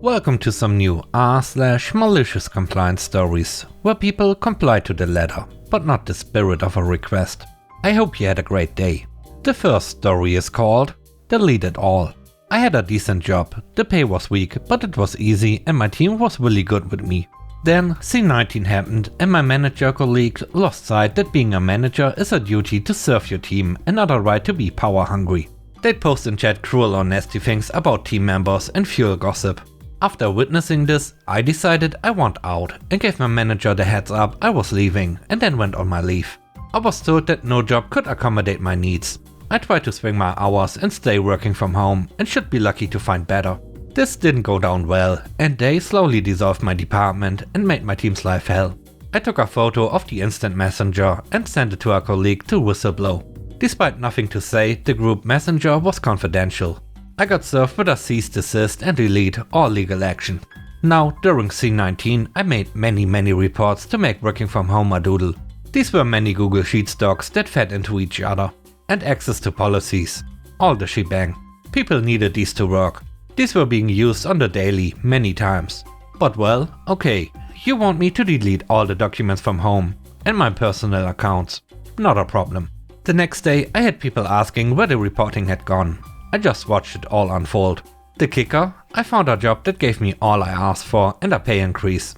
Welcome to some new r/malicious compliance stories, where people comply to the letter, but not the spirit of a request. I hope you had a great day. The first story is called Delete It All. I had a decent job, the pay was weak, but it was easy and my team was really good with me. Then C19 happened and my manager colleague lost sight that being a manager is a duty to serve your team and not a right to be power hungry. They'd post in chat cruel or nasty things about team members and fuel gossip. After witnessing this, I decided I want out and gave my manager the heads up I was leaving and then went on my leave. I was told that no job could accommodate my needs. I tried to swing my hours and stay working from home and should be lucky to find better. This didn't go down well and they slowly dissolved my department and made my team's life hell. I took a photo of the instant messenger and sent it to a colleague to whistleblow. Despite nothing to say, the group messenger was confidential. I got served with a cease, desist and delete all legal action. Now, during C19, I made many reports to make working from home a doodle. These were many Google Sheets docs that fed into each other. And access to policies. All the shebang. People needed these to work. These were being used on the daily, many times. But well, okay, you want me to delete all the documents from home and my personal accounts. Not a problem. The next day I had people asking where the reporting had gone. I just watched it all unfold. The kicker? I found a job that gave me all I asked for and a pay increase.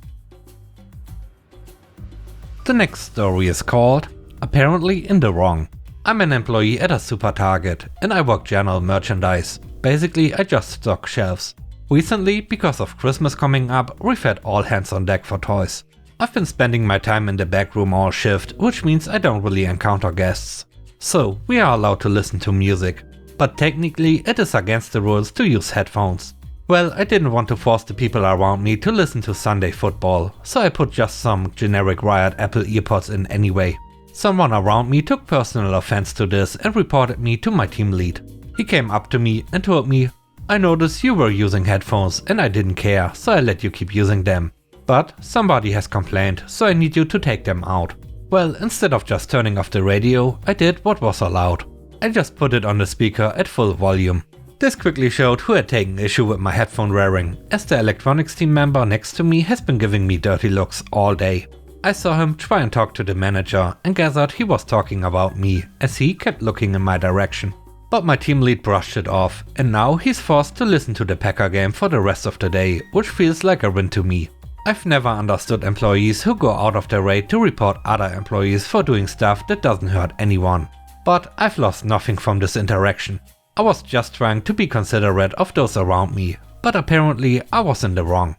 The next story is called Apparently in the Wrong. I'm an employee at a super Target and I work general merchandise. Basically I just stock shelves. Recently, because of Christmas coming up, we've had all hands on deck for toys. I've been spending my time in the back room all shift, which means I don't really encounter guests. So we are allowed to listen to music. But technically it is against the rules to use headphones. Well, I didn't want to force the people around me to listen to Sunday football, so I put just some generic wired Apple earpods in anyway. Someone around me took personal offense to this and reported me to my team lead. He came up to me and told me, "I noticed you were using headphones and I didn't care, so I let you keep using them. But somebody has complained, so I need you to take them out." Well, instead of just turning off the radio, I did what was allowed. I just put it on the speaker at full volume. This quickly showed who had taken issue with my headphone wearing, as the electronics team member next to me has been giving me dirty looks all day. I saw him try and talk to the manager and gathered he was talking about me, as he kept looking in my direction. But my team lead brushed it off, and now he's forced to listen to the Packer game for the rest of the day, which feels like a win to me. I've never understood employees who go out of their way to report other employees for doing stuff that doesn't hurt anyone. But I've lost nothing from this interaction. I was just trying to be considerate of those around me, but apparently I was in the wrong.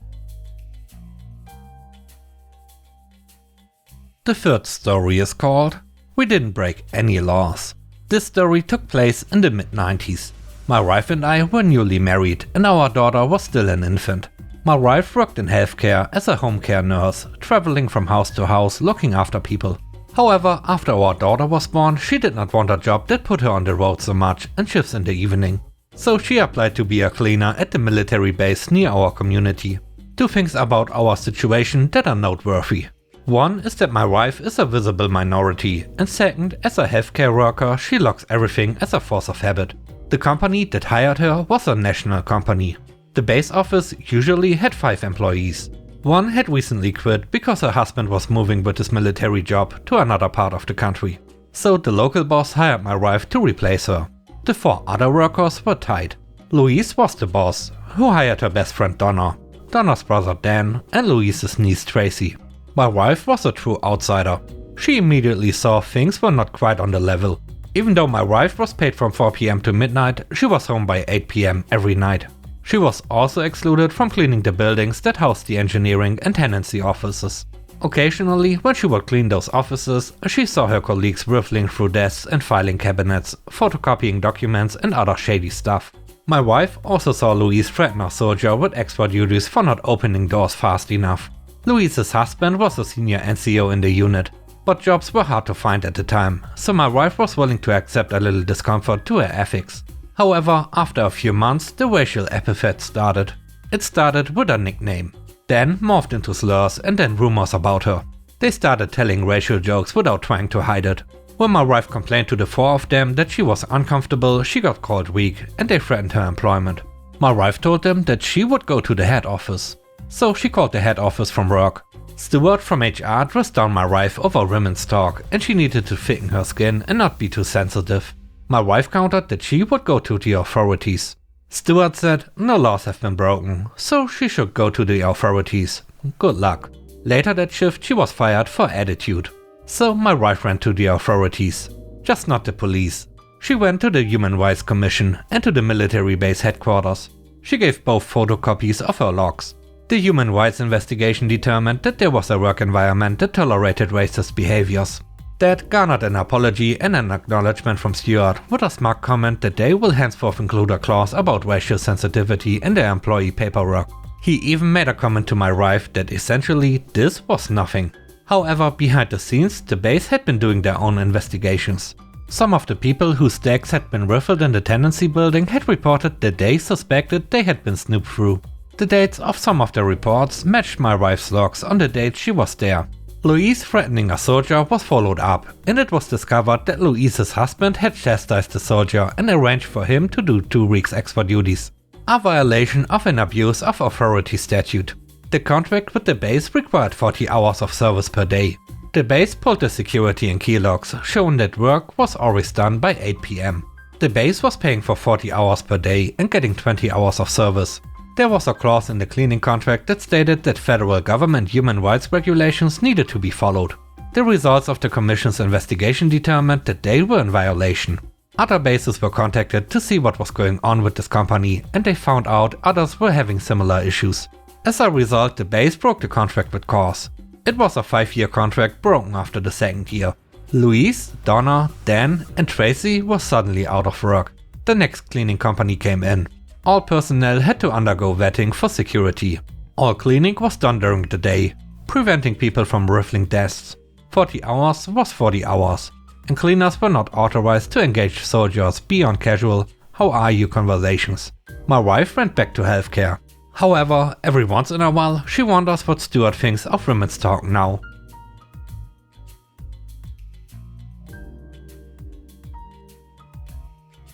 The third story is called We Didn't Break Any Laws. This story took place in the mid-90s. My wife and I were newly married and our daughter was still an infant. My wife worked in healthcare as a home care nurse, traveling from house to house looking after people. However, after our daughter was born, she did not want a job that put her on the road so much and shifts in the evening. So she applied to be a cleaner at the military base near our community. Two things about our situation that are noteworthy. One is that my wife is a visible minority, and second, as a healthcare worker, she logs everything as a force of habit. The company that hired her was a national company. The base office usually had 5 employees. One had recently quit because her husband was moving with his military job to another part of the country. So the local boss hired my wife to replace her. The 4 other workers were tied. Louise was the boss, who hired her best friend Donna, Donna's brother Dan, and Louise's niece Tracy. My wife was a true outsider. She immediately saw things were not quite on the level. Even though my wife was paid from 4 PM to midnight, she was home by 8 PM every night. She was also excluded from cleaning the buildings that housed the engineering and tenancy offices. Occasionally, when she would clean those offices, she saw her colleagues riffling through desks and filing cabinets, photocopying documents and other shady stuff. My wife also saw Louise threaten a soldier with extra duties for not opening doors fast enough. Louise's husband was a senior NCO in the unit, but jobs were hard to find at the time, so my wife was willing to accept a little discomfort to her ethics. However, after a few months, the racial epithet started. It started with a nickname, then morphed into slurs and then rumors about her. They started telling racial jokes without trying to hide it. When my wife complained to the 4 of them that she was uncomfortable, she got called weak and they threatened her employment. My wife told them that she would go to the head office. So she called the head office from work. Stuart from HR dressed down my wife over women's talk and she needed to thicken her skin and not be too sensitive. My wife countered that she would go to the authorities. Stuart said no laws have been broken, so she should go to the authorities. Good luck. Later that shift she was fired for attitude. So my wife ran to the authorities. Just not the police. She went to the Human Rights Commission and to the military base headquarters. She gave both photocopies of her logs. The human rights investigation determined that there was a work environment that tolerated racist behaviors. That garnered an apology and an acknowledgement from Stuart with a smug comment that they will henceforth include a clause about racial sensitivity in their employee paperwork. He even made a comment to my wife that essentially this was nothing. However, behind the scenes, the base had been doing their own investigations. Some of the people whose decks had been riffled in the tenancy building had reported that they suspected they had been snooped through. The dates of some of the reports matched my wife's logs on the date she was there. Louise threatening a soldier was followed up, and it was discovered that Louise's husband had chastised the soldier and arranged for him to do 2 weeks extra duties. A violation of an abuse of authority statute. The contract with the base required 40 hours of service per day. The base pulled the security and key logs, showing that work was always done by 8 PM. The base was paying for 40 hours per day and getting 20 hours of service. There was a clause in the cleaning contract that stated that federal government human rights regulations needed to be followed. The results of the commission's investigation determined that they were in violation. Other bases were contacted to see what was going on with this company, and they found out others were having similar issues. As a result, the base broke the contract with cause. It was a 5-year contract broken after the 2nd year. Louise, Donna, Dan and Tracy were suddenly out of work. The next cleaning company came in. All personnel had to undergo vetting for security. All cleaning was done during the day, preventing people from riffling desks. 40 hours was 40 hours, and cleaners were not authorized to engage soldiers beyond casual "how are you" conversations. My wife went back to healthcare. However, every once in a while she wonders what Stuart thinks of women's talk now.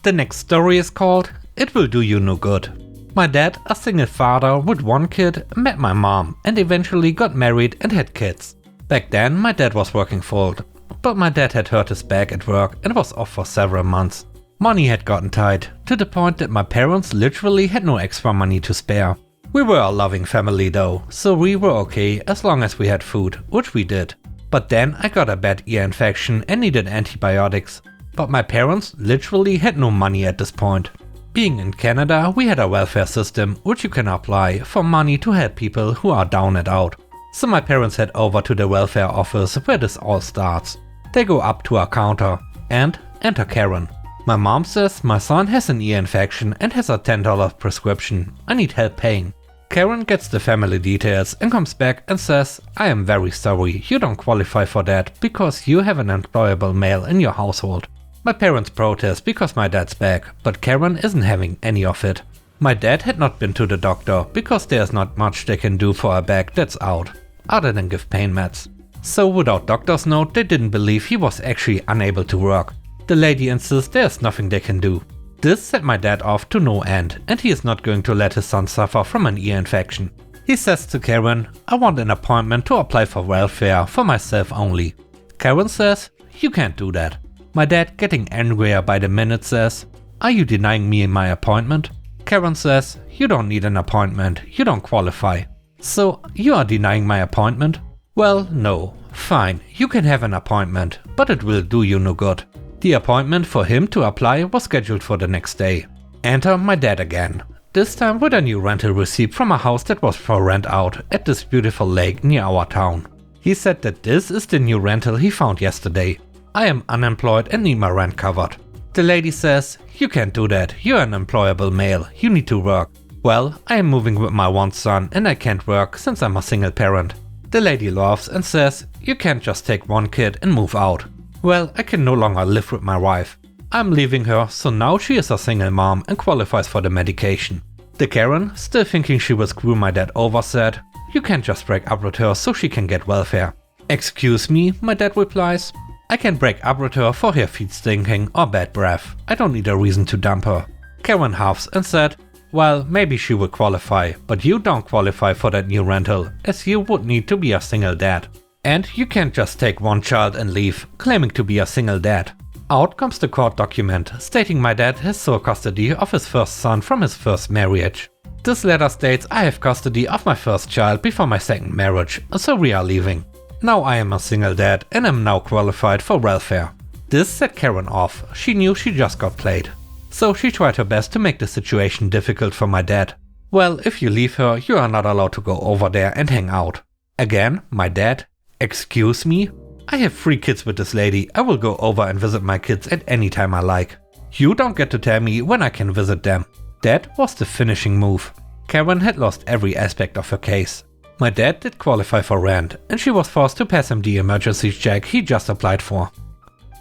The next story is called "It Will Do You No Good." My dad, a single father with 1 kid, met my mom and eventually got married and had kids. Back then my dad was working full, but my dad had hurt his back at work and was off for several months. Money had gotten tight, to the point that my parents literally had no extra money to spare. We were a loving family though, so we were okay as long as we had food, which we did. But then I got a bad ear infection and needed antibiotics. But my parents literally had no money at this point. Being in Canada, we had a welfare system which you can apply for money to help people who are down and out. So my parents head over to the welfare office where this all starts. They go up to a counter and enter Karen. My mom says my son has an ear infection and has a $10 prescription. I need help paying. Karen gets the family details and comes back and says, "I am very sorry, you don't qualify for that because you have an employable male in your household." My parents protest because my dad's back, but Karen isn't having any of it. My dad had not been to the doctor because there's not much they can do for a back that's out, other than give pain meds. So without doctor's note, they didn't believe he was actually unable to work. The lady insists there's nothing they can do. This set my dad off to no end, and he is not going to let his son suffer from an ear infection. He says to Karen, "I want an appointment to apply for welfare for myself only." Karen says, "You can't do that." My dad, getting angrier by the minute, says, "Are you denying me my appointment?" Karen says, "You don't need an appointment, you don't qualify." "So, you are denying my appointment?" "Well, no. Fine, you can have an appointment, but it will do you no good." The appointment for him to apply was scheduled for the next day. Enter my dad again. This time with a new rental receipt from a house that was for rent out at this beautiful lake near our town. He said that this is the new rental he found yesterday. I am unemployed and need my rent covered. The lady says, "You can't do that, you're an employable male, you need to work." "Well, I am moving with my 1 son and I can't work since I'm a single parent." The lady laughs and says, "You can't just take 1 kid and move out." "Well, I can no longer live with my wife. I'm leaving her, so now she is a single mom and qualifies for the medication." The Karen, still thinking she will screw my dad over, said, "You can't just break up with her so she can get welfare." "Excuse me," my dad replies. "I can break up with her for her feet stinking or bad breath. I don't need a reason to dump her." Karen huffs and said, Well, maybe she would qualify, but you don't qualify for that new rental, as you would need to be a single dad. And you can't just take one child and leave, claiming to be a single dad. Out comes the court document, stating my dad has sole custody of his first son from his first marriage. This letter states I have custody of my first child before my second marriage, so we are leaving. Now I am a single dad and am now qualified for welfare. This set Karen off, she knew she just got played. So she tried her best to make the situation difficult for my dad. Well, if you leave her, you are not allowed to go over there and hang out. Again, my dad? Excuse me? I have 3 kids with this lady, I will go over and visit my kids at any time I like. You don't get to tell me when I can visit them. That was the finishing move. Karen had lost every aspect of her case. My dad did qualify for rent, and she was forced to pass him the emergency check he just applied for.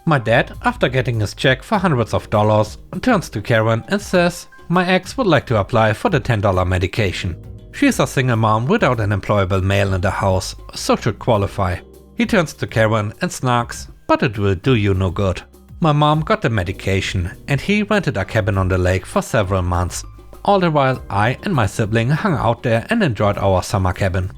My dad, after getting his check for hundreds of dollars, turns to Karen and says, "My ex would like to apply for the $10 medication. She is a single mom without an employable male in the house, so should qualify." He turns to Karen and snarks, "But it will do you no good." My mom got the medication, and he rented a cabin on the lake for several months. All the while I and my sibling hung out there and enjoyed our summer cabin.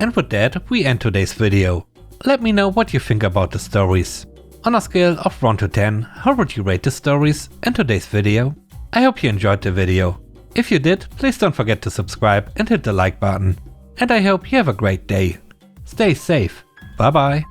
And with that, we end today's video. Let me know what you think about the stories. On a scale of 1 to 10, how would you rate the stories and today's video? I hope you enjoyed the video. If you did, please don't forget to subscribe and hit the like button. And I hope you have a great day. Stay safe. Bye bye.